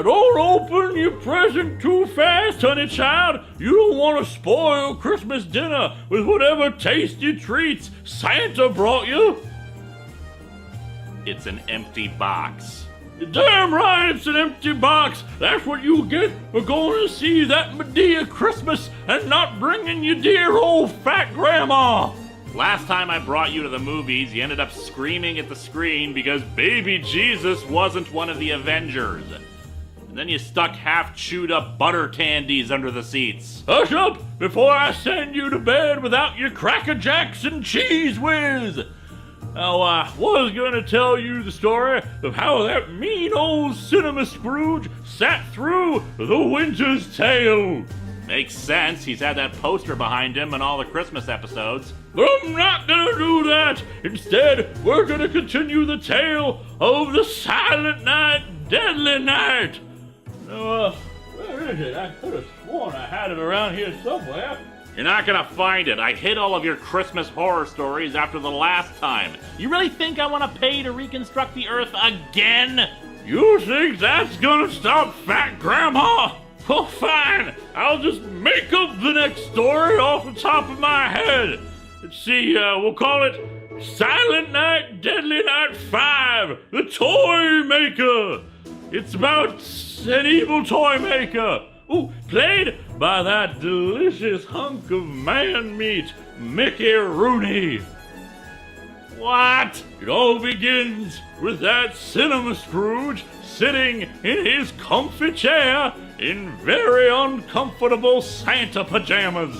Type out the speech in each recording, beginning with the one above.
Now don't open your present too fast, honey child. You don't want to spoil Christmas dinner with whatever tasty treats Santa brought you. It's an empty box. You're damn right it's an empty box. That's what you get for going to see that Medea Christmas and not bringing your dear old fat grandma. Last time I brought you to the movies, you ended up screaming at the screen because baby Jesus wasn't one of the Avengers. And then you stuck half-chewed-up butter candies under the seats. Hush up before I send you to bed without your Cracker Jacks and Cheese Whiz. Now, I was going to tell you the story of how that mean old Cinema Scrooge sat through the Winter's Tale. Makes sense. He's had that poster behind him in all the Christmas episodes. But I'm not gonna do that. Instead, we're gonna continue the tale of the Silent Night, Deadly Night. Now, where is it? I could have sworn I had it around here somewhere. You're not gonna find it. I hid all of your Christmas horror stories after the last time. You really think I want to pay to reconstruct the Earth again? You think that's gonna stop Fat Grandma? Oh, fine. I'll just make up the next story off the top of my head. Let's see, we'll call it Silent Night, Deadly Night 5, The Toy Maker. It's about an evil toy maker. Ooh, played by that delicious hunk of man meat, Mickey Rooney. What? It all begins with that Cinema Scrooge sitting in his comfy chair in very uncomfortable Santa pajamas.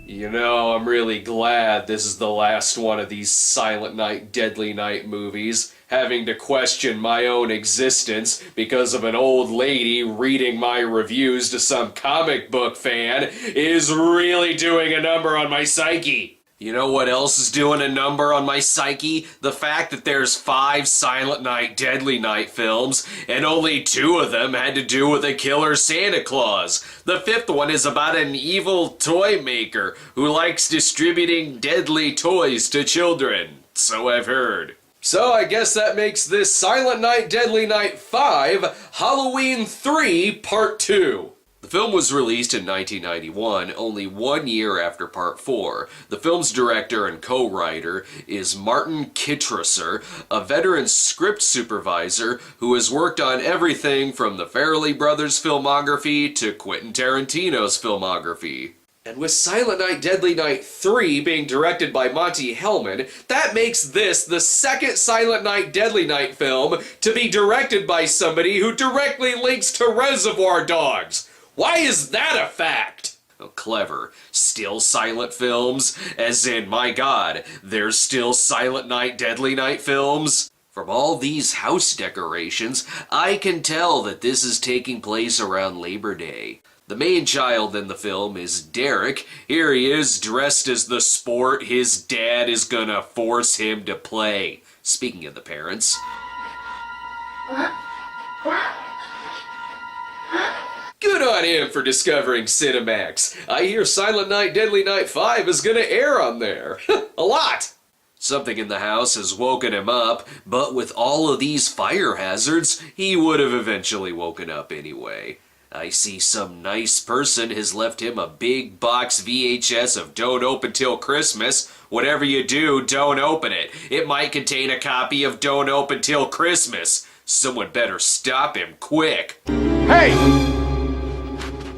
You know, I'm really glad this is the last one of these Silent Night, Deadly Night movies, having to question my own existence because of an old lady reading my reviews to some comic book fan is really doing a number on my psyche. You know what else is doing a number on my psyche? The fact that there's 5 Silent Night, Deadly Night films, and only 2 of them had to do with a killer Santa Claus. The 5th one is about an evil toy maker who likes distributing deadly toys to children. So I've heard. So I guess that makes this Silent Night, Deadly Night 5, Halloween 3, Part 2. The film was released in 1991, only 1 year after Part 4. The film's director and co-writer is Martin Kittresser, a veteran script supervisor who has worked on everything from the Farrelly Brothers filmography to Quentin Tarantino's filmography. And with Silent Night, Deadly Night 3 being directed by Monty Hellman, that makes this the second Silent Night, Deadly Night film to be directed by somebody who directly links to Reservoir Dogs. Why is that a fact? Oh, clever. Still silent films? As in, my God, there's still Silent Night, Deadly Night films? From all these house decorations, I can tell that this is taking place around Labor Day. The main child in the film is Derek. Here he is, dressed as the sport his dad is gonna force him to play. Speaking of the parents... Good on him for discovering Cinemax. I hear Silent Night, Deadly Night 5 is gonna air on there. A lot! Something in the house has woken him up, but with all of these fire hazards, he would have eventually woken up anyway. I see some nice person has left him a big box VHS of Don't Open Till Christmas. Whatever you do, don't open it. It might contain a copy of Don't Open Till Christmas. Someone better stop him quick. Hey!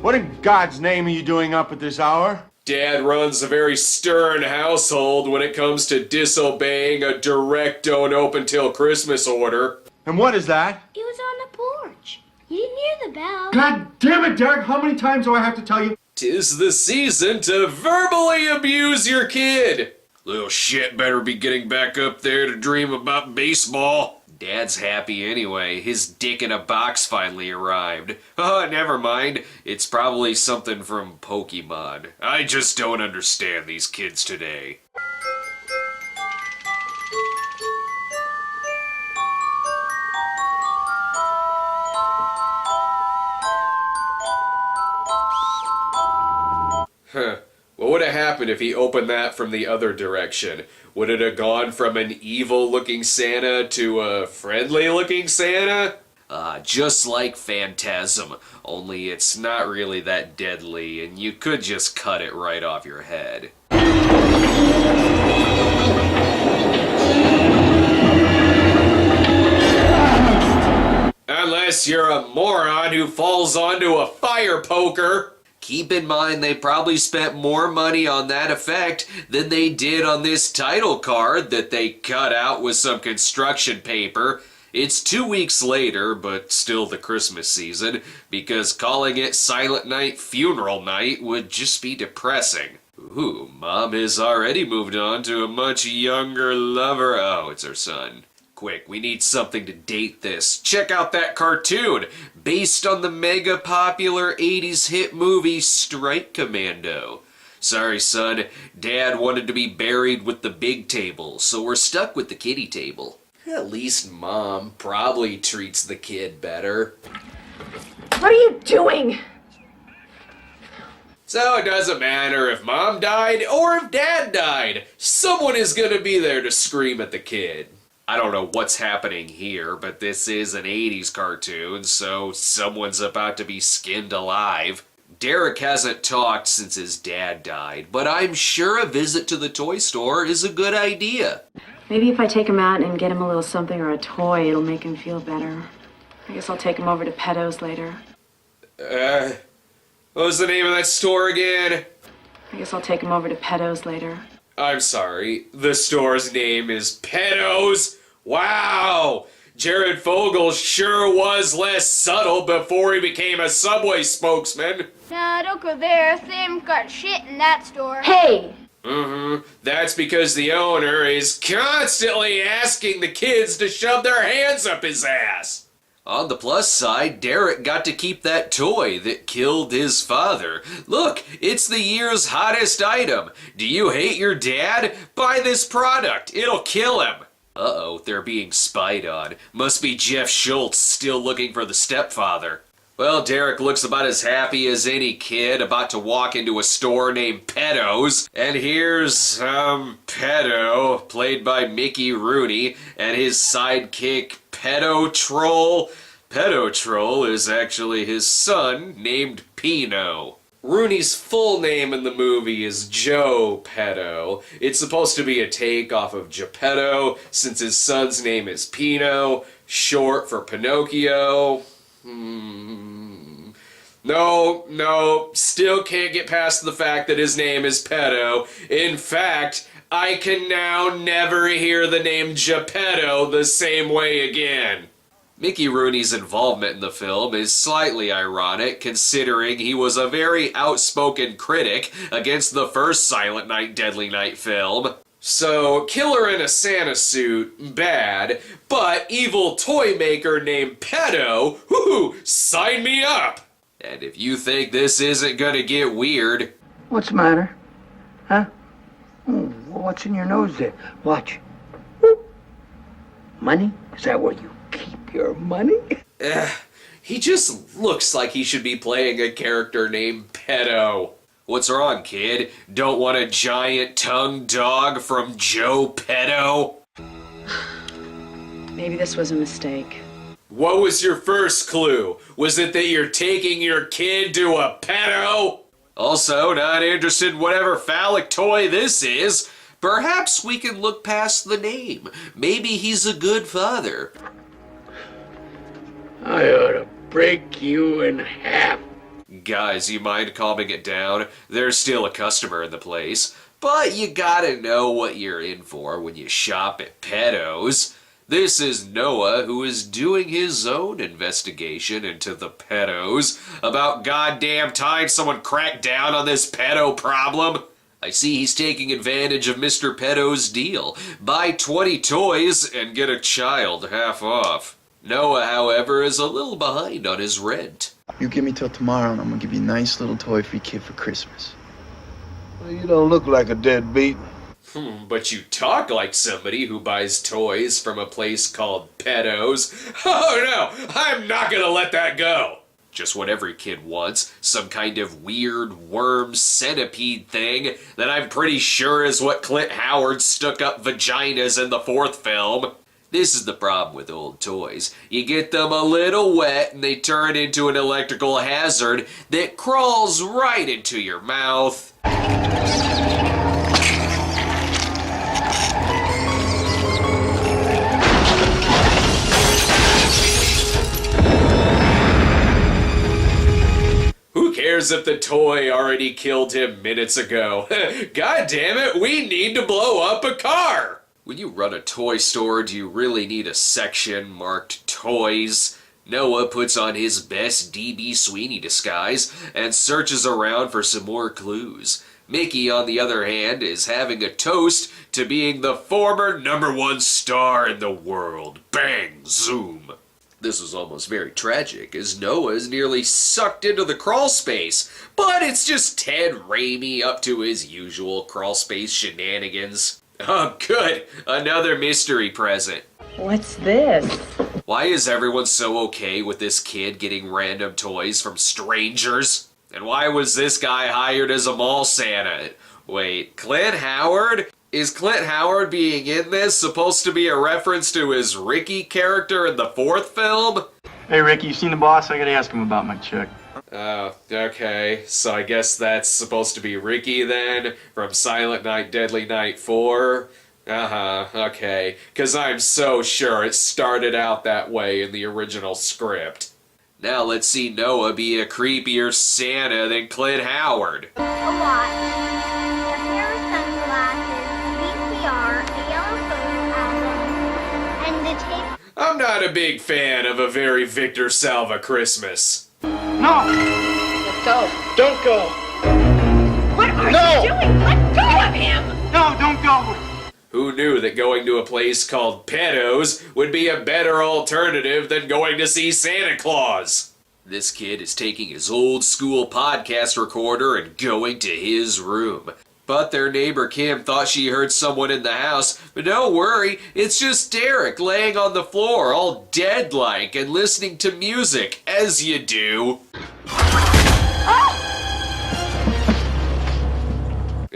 What in God's name are you doing up at this hour? Dad runs a very stern household when it comes to disobeying a direct Don't Open Till Christmas order. And what is that? It was on the porch. You didn't hear the bell. God damn it, Derek! How many times do I have to tell you? 'Tis the season to verbally abuse your kid. Little shit better be getting back up there to dream about baseball. Dad's happy anyway. His dick in a box finally arrived. Oh, never mind. It's probably something from Pokemon. I just don't understand these kids today. Huh. What would have happened if he opened that from the other direction? Would it have gone from an evil-looking Santa to a friendly-looking Santa? Just like Phantasm, only it's not really that deadly, and you could just cut it right off your head. Unless you're a moron who falls onto a fire poker. Keep in mind they probably spent more money on that effect than they did on this title card that they cut out with some construction paper. It's 2 weeks later, but still the Christmas season, because calling it Silent Night Funeral Night would just be depressing. Ooh, Mom has already moved on to a much younger lover. Oh, it's her son. Quick, we need something to date this. Check out that cartoon, based on the mega popular 80s hit movie Strike Commando. Sorry, son, Dad wanted to be buried with the big table, so we're stuck with the kiddie table. At least Mom probably treats the kid better. What are you doing? So it doesn't matter if Mom died or if Dad died. Someone is gonna be there to scream at the kid. I don't know what's happening here, but this is an 80s cartoon, so someone's about to be skinned alive. Derek hasn't talked since his dad died, but I'm sure a visit to the toy store is a good idea. Maybe if I take him out and get him a little something or a toy, it'll make him feel better. I guess I'll take him over to Pedo's later. What was the name of that store again? I guess I'll take him over to Pedo's later. I'm sorry, the store's name is Pedo's? Wow! Jared Fogle sure was less subtle before he became a Subway spokesman. Nah, don't go there. Sam's got shit in that store. Hey! That's because the owner is constantly asking the kids to shove their hands up his ass. On the plus side, Derek got to keep that toy that killed his father. Look, it's the year's hottest item. Do you hate your dad? Buy this product. It'll kill him. Uh-oh, they're being spied on. Must be Jeff Schultz still looking for the stepfather. Well, Derek looks about as happy as any kid about to walk into a store named Pedo's. And here's, Pedo, played by Mickey Rooney, and his sidekick, Pedo Troll. Pedo Troll is actually his son, named Pino. Rooney's full name in the movie is Joe Pedo. It's supposed to be a take off of Geppetto, since his son's name is Pino, short for Pinocchio. No, still can't get past the fact that his name is Pedo. In fact, I can now never hear the name Geppetto the same way again. Mickey Rooney's involvement in the film is slightly ironic, considering he was a very outspoken critic against the first Silent Night, Deadly Night film. So, killer in a Santa suit, bad, but evil toy maker named Pedo, whoo, sign me up! And if you think this isn't gonna get weird... What's the matter? Huh? Oh, what's in your nose there? Watch. Money? Is that where you keep your money? He just looks like he should be playing a character named Pedo. What's wrong, kid? Don't want a giant tongue dog from Joe Pedo? Maybe this was a mistake. What was your first clue? Was it that you're taking your kid to a pedo? Also, not interested in whatever phallic toy this is. Perhaps we can look past the name. Maybe he's a good father. I ought to break you in half. Guys, you mind calming it down? There's still a customer in the place. But you gotta know what you're in for when you shop at Pedo's. This is Noah, who is doing his own investigation into the pedos. About goddamn time someone cracked down on this pedo problem. I see he's taking advantage of Mr. Pedo's deal. Buy 20 toys and get a child half off. Noah, however, is a little behind on his rent. You give me till tomorrow and I'm gonna give you a nice little toy for your kid for Christmas. Well, you don't look like a deadbeat. But you talk like somebody who buys toys from a place called Pedo's. Oh no, I'm not gonna let that go. Just what every kid wants, some kind of weird worm centipede thing that I'm pretty sure is what Clint Howard stuck up vaginas in the 4th film. This is the problem with old toys. You get them a little wet and they turn into an electrical hazard that crawls right into your mouth. Who cares if the toy already killed him minutes ago? God damn it, we need to blow up a car! When you run a toy store, do you really need a section marked toys? Noah puts on his best D.B. Sweeney disguise and searches around for some more clues. Mickey, on the other hand, is having a toast to being the former #1 star in the world. Bang! Zoom! This was almost very tragic, as Noah is nearly sucked into the crawl space, but it's just Ted Raimi up to his usual crawl space shenanigans. Oh good, another mystery present. What's this? Why is everyone so okay with this kid getting random toys from strangers? And why was this guy hired as a mall Santa? Wait, Clint Howard? Is Clint Howard being in this supposed to be a reference to his Ricky character in the 4th film? Hey Ricky, you seen the boss? I gotta ask him about my check. Oh, okay. So I guess that's supposed to be Ricky then, from Silent Night, Deadly Night 4? Uh-huh, okay. 'Cause I'm so sure it started out that way in the original script. Now let's see Noah be a creepier Santa than Clint Howard. A watch, a pair of sunglasses, VCR, a yellow photo album, and the tape. I'm not a big fan of a very Victor Salva Christmas. No! Let's go. Don't go! What are No! you doing? Let go of him! No, don't go! Who knew that going to a place called Pedos would be a better alternative than going to see Santa Claus? This kid is taking his old school podcast recorder and going to his room. But their neighbor Kim thought she heard someone in the house, but don't worry, it's just Derek laying on the floor all dead-like and listening to music, as you do.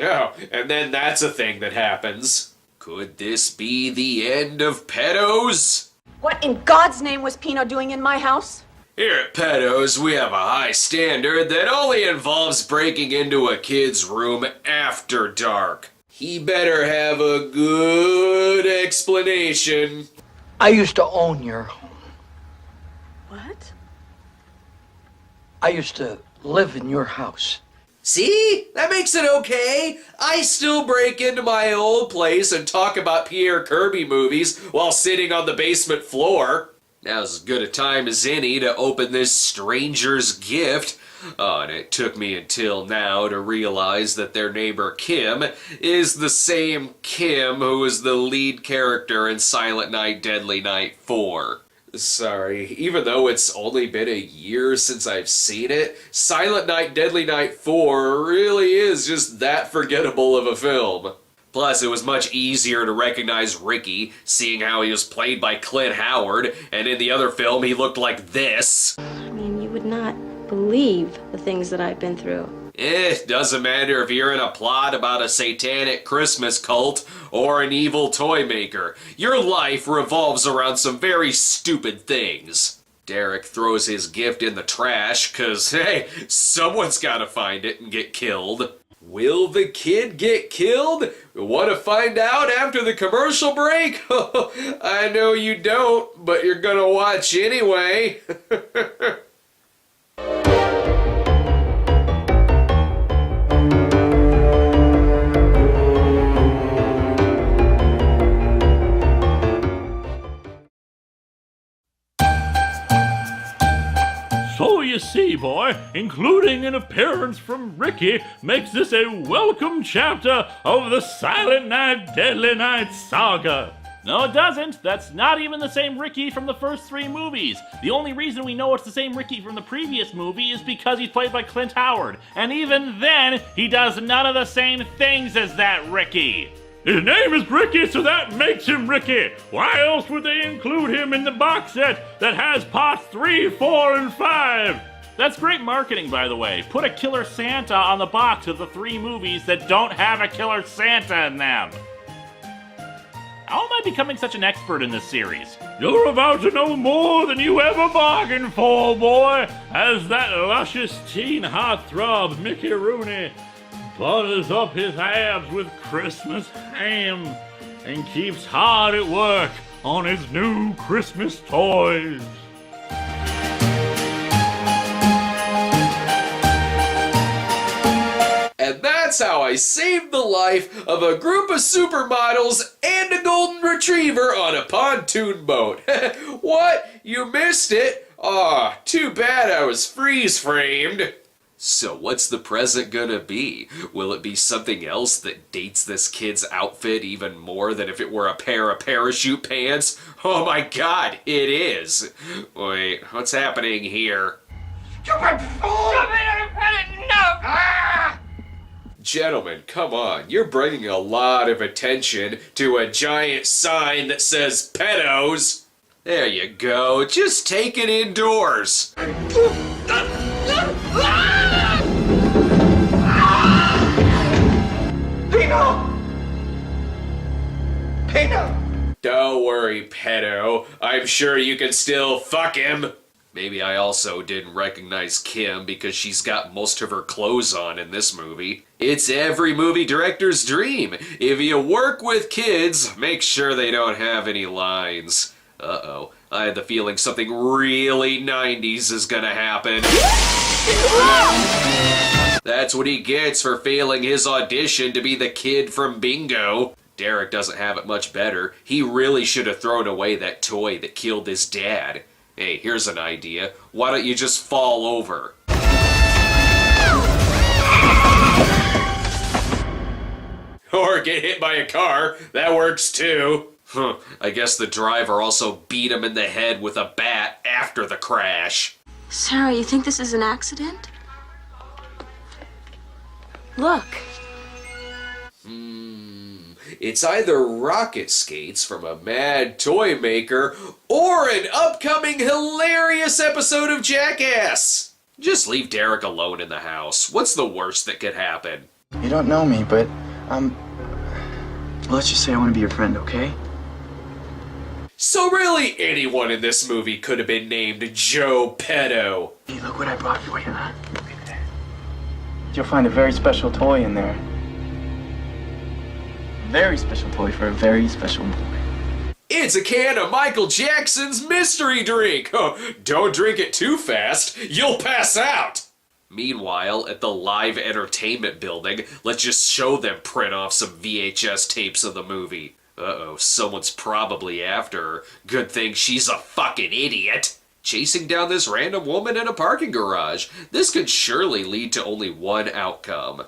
Oh, and then that's a thing that happens. Could this be the end of Pedos? What in God's name was Pino doing in my house? Here at Pedos, we have a high standard that only involves breaking into a kid's room after dark. He better have a good explanation. I used to own your home. What? I used to live in your house. See? That makes it okay. I still break into my old place and talk about Pierre Kirby movies while sitting on the basement floor. Now's as good a time as any to open this stranger's gift. Oh, and it took me until now to realize that their neighbor Kim is the same Kim who is the lead character in Silent Night, Deadly Night 4. Sorry, even though it's only been a year since I've seen it, Silent Night, Deadly Night 4 really is just that forgettable of a film. Plus, it was much easier to recognize Ricky, seeing how he was played by Clint Howard, and in the other film he looked like this. I mean, you would not believe the things that I've been through. Doesn't matter if you're in a plot about a satanic Christmas cult or an evil toy maker. Your life revolves around some very stupid things. Derek throws his gift in the trash, 'cause, hey, someone's gotta find it and get killed. Will the kid get killed? Want to find out after the commercial break? I know you don't, but you're gonna watch anyway. So you see, boy, including an appearance from Ricky makes this a welcome chapter of the Silent Night, Deadly Night saga. No, it doesn't. That's not even the same Ricky from the first 3 movies. The only reason we know it's the same Ricky from the previous movie is because he's played by Clint Howard. And even then, he does none of the same things as that Ricky. His name is Ricky, so that makes him Ricky. Why else would they include him in the box set that has parts 3, 4, and 5? That's great marketing, by the way. Put a Killer Santa on the box of the 3 movies that don't have a Killer Santa in them. How am I becoming such an expert in this series? You're about to know more than you ever bargained for, boy, as that luscious teen heartthrob Mickey Rooney butters up his abs with Christmas ham and keeps hard at work on his new Christmas toys. And that's how I saved the life of a group of supermodels and a golden retriever on a pontoon boat. What? You missed it? Aw, too bad I was freeze-framed. So what's the present gonna be? Will it be something else that dates this kid's outfit even more than if it were a pair of parachute pants? Oh my god, it is! Wait, what's happening here? Stupid fool! No! Ah! Gentlemen, come on, you're bringing a lot of attention to a giant sign that says pedos. There you go, just take it indoors. Pino! Don't worry, pedo. I'm sure you can still fuck him. Maybe I also didn't recognize Kim because she's got most of her clothes on in this movie. It's every movie director's dream. If you work with kids, make sure they don't have any lines. Uh-oh. I had the feeling something really 90s is gonna happen. That's what he gets for failing his audition to be the kid from Bingo. Derek doesn't have it much better. He really should have thrown away that toy that killed his dad. Hey, here's an idea. Why don't you just fall over? Or get hit by a car. That works too. I guess the driver also beat him in the head with a bat after the crash. Sarah, you think this is an accident? Look. It's either rocket skates from a mad toy maker or an upcoming hilarious episode of Jackass. Just leave Derek alone in the house. What's the worst that could happen? You don't know me, but let's just say I want to be your friend, okay? So really, anyone in this movie could have been named Joe Pedo. Hey, look what I brought for you, huh? You'll find a very special toy in there. Very special toy for a very special boy. It's a can of Michael Jackson's mystery drink. Oh, don't drink it too fast. You'll pass out. Meanwhile, at the live entertainment building, let's just show them print off some VHS tapes of the movie. Uh-oh, someone's probably after her. Good thing she's a fucking idiot. Chasing down this random woman in a parking garage. This could surely lead to only one outcome.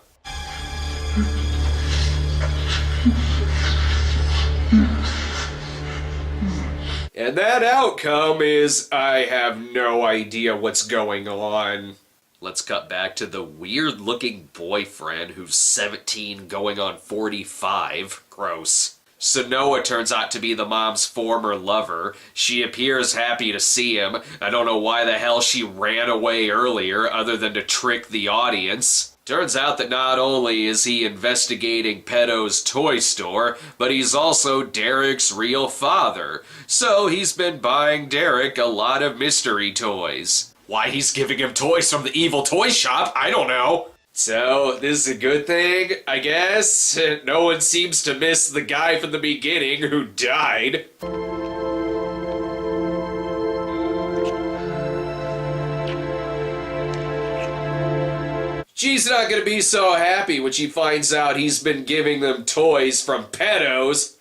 And that outcome is, I have no idea what's going on. Let's cut back to the weird-looking boyfriend who's 17 going on 45. Gross. Sanoa turns out to be the mom's former lover. She appears happy to see him. I don't know why the hell she ran away earlier other than to trick the audience. Turns out that not only is he investigating Pedo's toy store, but he's also Derek's real father. So he's been buying Derek a lot of mystery toys. Why he's giving him toys from the evil toy shop, I don't know. So, this is a good thing, I guess. No one seems to miss the guy from the beginning who died. She's not gonna be so happy when she finds out he's been giving them toys from pedos.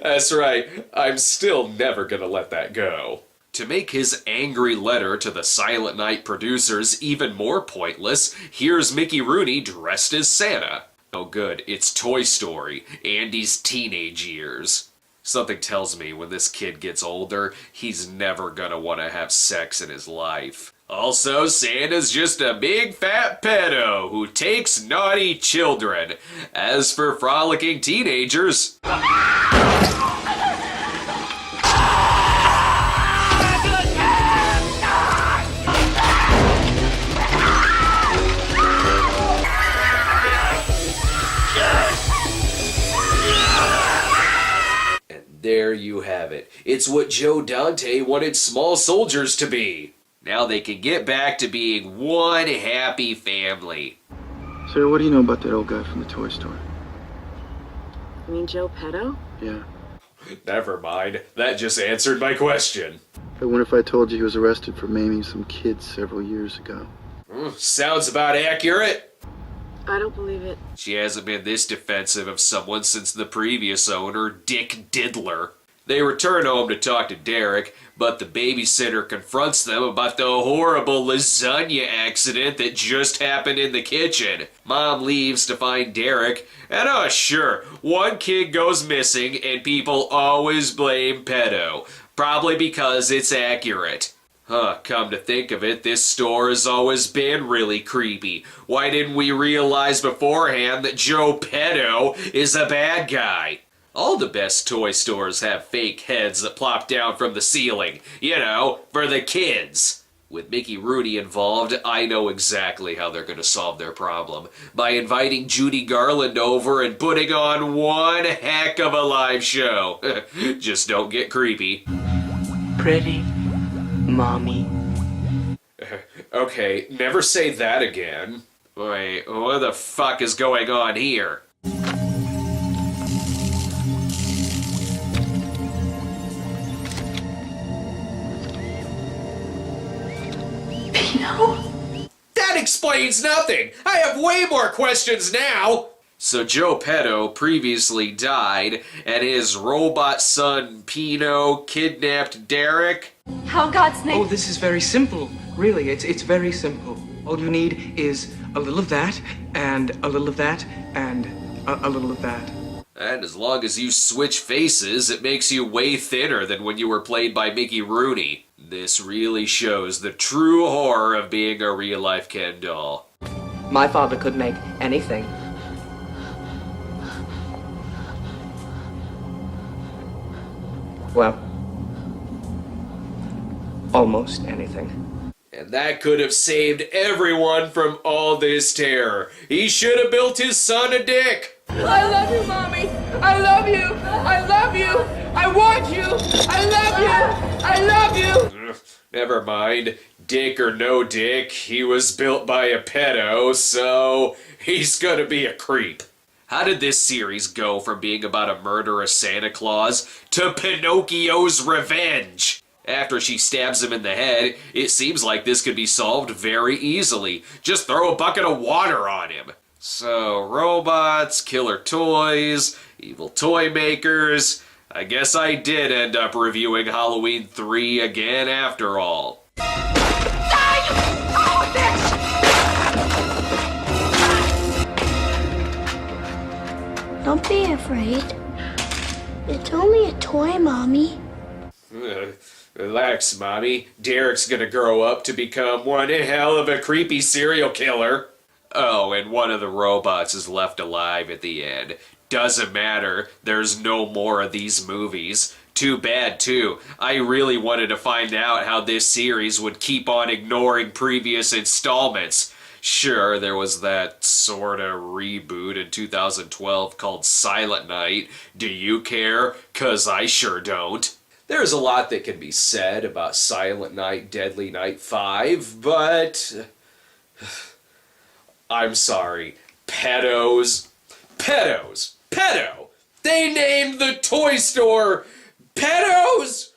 That's right, I'm still never gonna let that go. To make his angry letter to the Silent Night producers even more pointless, here's Mickey Rooney dressed as Santa. Oh good, it's Toy Story, Andy's teenage years. Something tells me when this kid gets older, he's never gonna want to have sex in his life. Also, Santa's just a big fat pedo who takes naughty children. As for frolicking teenagers... There you have it. It's what Joe Dante wanted small soldiers to be. Now they can get back to being one happy family. Sarah, what do you know about that old guy from the toy store? You mean Joe Petto? Yeah. Never mind. That just answered my question. I wonder if I told you he was arrested for maiming some kids several years ago. Sounds about accurate. I don't believe it. She hasn't been this defensive of someone since the previous owner, Dick Diddler. They return home to talk to Derek, but the babysitter confronts them about the horrible lasagna accident that just happened in the kitchen. Mom leaves to find Derek, and sure, one kid goes missing and people always blame pedo. Probably because it's accurate. Come to think of it, this store has always been really creepy. Why didn't we realize beforehand that Joe Petto is a bad guy? All the best toy stores have fake heads that plop down from the ceiling. You know, for the kids. With Mickey Rooney involved, I know exactly how they're going to solve their problem. By inviting Judy Garland over and putting on one heck of a live show. Just don't get creepy. Pretty mommy. Okay, never say that again. Wait, what the fuck is going on here? That explains nothing! I have way more questions now! So Joe Petto previously died, and his robot son Pino kidnapped Derek? How God's name? Oh, this is very simple. Really, it's very simple. All you need is a little of that, and a little of that, and a little of that. And as long as you switch faces, it makes you way thinner than when you were played by Mickey Rooney. This really shows the true horror of being a real-life Ken doll. My father could make anything. Well, almost anything. And that could have saved everyone from all this terror. He should have built his son a dick. I love you, Mommy. I love you. I love you. I want you. I love you. I love you. Never mind. Dick or no dick, he was built by a pedo, so he's gonna be a creep. How did this series go from being about a murderous Santa Claus to Pinocchio's revenge? After she stabs him in the head, it seems like this could be solved very easily. Just throw a bucket of water on him. So, robots, killer toys, evil toy makers. I guess I did end up reviewing Halloween 3 again after all. Don't be afraid. It's only a toy, Mommy. Relax, Mommy. Derek's gonna grow up to become one hell of a creepy serial killer. Oh, and one of the robots is left alive at the end. Doesn't matter. There's no more of these movies. Too bad, too. I really wanted to find out how this series would keep on ignoring previous installments. Sure, there was that sorta reboot in 2012 called Silent Night. Do you care? 'Cause I sure don't. There's a lot that can be said about Silent Night, Deadly Night 5, but I'm sorry. Pedo! They named the toy store Pedos?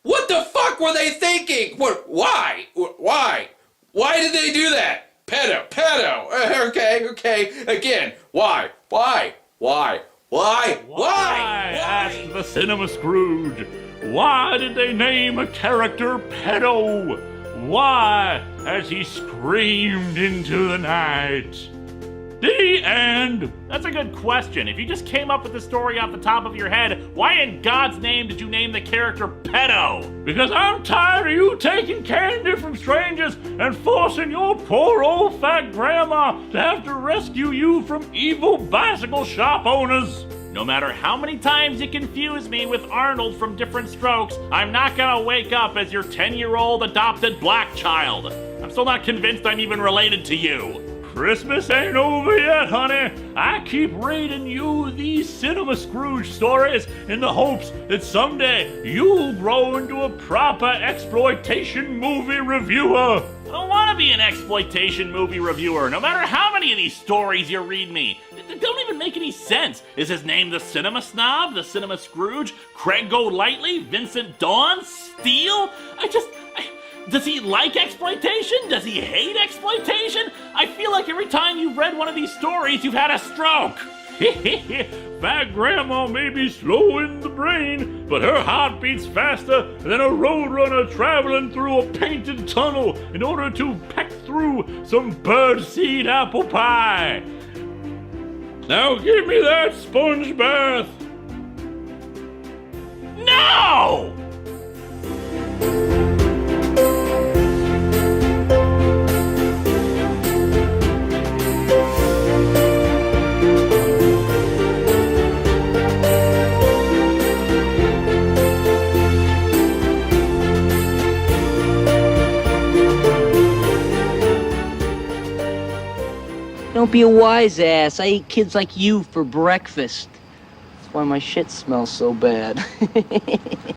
What the fuck were they thinking? Why? Why did they do that? Pedo. Okay. Again, why? Asked the Cinema Scrooge. Why did they name a character Pedo? Why? As he screamed into the night. The end. That's a good question. If you just came up with the story off the top of your head, why in God's name did you name the character Pedo? Because I'm tired of you taking candy from strangers and forcing your poor old fat grandma to have to rescue you from evil bicycle shop owners. No matter how many times you confuse me with Arnold from Different Strokes, I'm not gonna wake up as your 10-year-old adopted black child. I'm still not convinced I'm even related to you. Christmas ain't over yet, honey. I keep reading you these Cinema Scrooge stories in the hopes that someday you'll grow into a proper exploitation movie reviewer. I don't want to be an exploitation movie reviewer, no matter how many of these stories you read me. They don't even make any sense. Is his name the Cinema Snob, the Cinema Scrooge, Craig Golightly, Vincent Dawn, Steele? Does he like exploitation? Does he hate exploitation? I feel like every time you've read one of these stories, you've had a stroke. Fat Grandma may be slow in the brain, but her heart beats faster than a roadrunner traveling through a painted tunnel in order to peck through some birdseed apple pie. Now give me that sponge bath. No! Don't be a wise ass. I eat kids like you for breakfast. That's why my shit smells so bad.